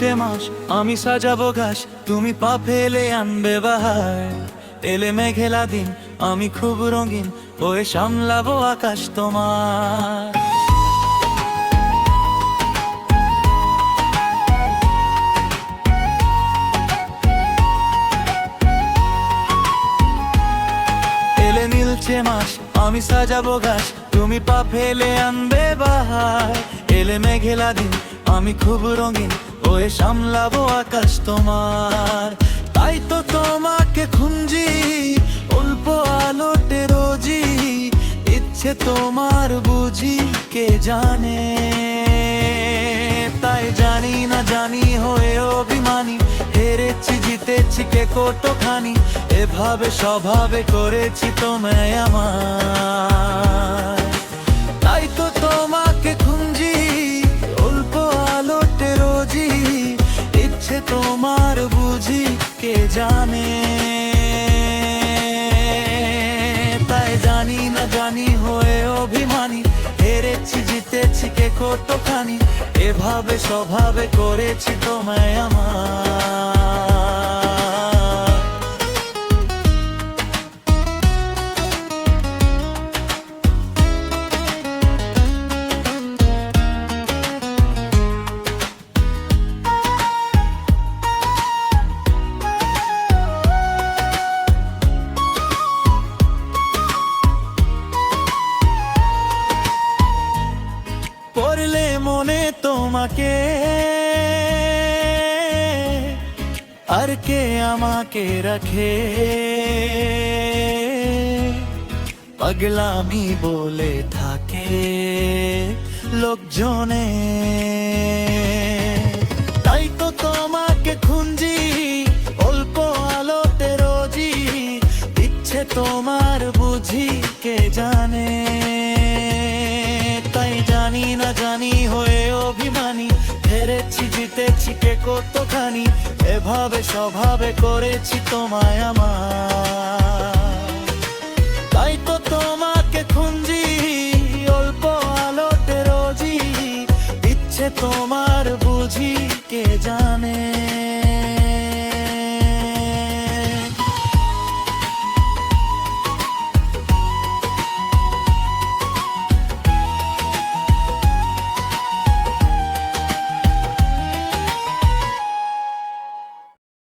নীলচে মাস আমি সাজাবো ঘাস, তুমি পা ফেলে আনবে বাহার। এলে মেঘেলা দিন আমি খুব রঙিন, ওয়ে সামলাবো আকাশ তোমার। এলে নীলচে মাস আমি সাজাবো ঘাস, তুমি পা ফেলে আনবে বাহার। এলে মেঘেলা দিন আমি খুব রঙিন, ওয়ে সামলাবো আকাশ তোমার। তাই তো তোমাকে খুঁজি অল্প আলোতে রোজি, ইচ্ছে তোমার বুঝি কে জানে। তাই জানি না জানি হয়ে অভিমানী, হেরেছি জিতেছি কে কতখানি, এভাবে স্বভাবে করেছি তোমায় আমার। তাই তো তোমাকে খুঁজি অল্প আলোতে রোজি, ইচ্ছে তোমার বুঝি কে জানে। তাই জানি না জানি হয়ে অভিমানী, হেরেছি জিতেছি কে কতখানি, এভাবে স্বভাবে করেছি তোমায় আমার। পড়লে মনে তোমাকে আর কে আমাকে রাখে, পাগলামি বলে থাকে লোকজনে। তাই তো তোমাকে খুঁজি অল্প আলোতে রোজি, ইচ্ছে তোমার বুঝি কে জানে। তাই জানি না জানি হয়ে অভিমানী, হেরেছি জিতেছি কে কতখানি, এভাবে স্বভাবে করেছি তোমায় আমার। তাই তো তোমাকে খুঁজি অল্প আলোতে রোজি, ইচ্ছে তোমার বুঝি কে জানে।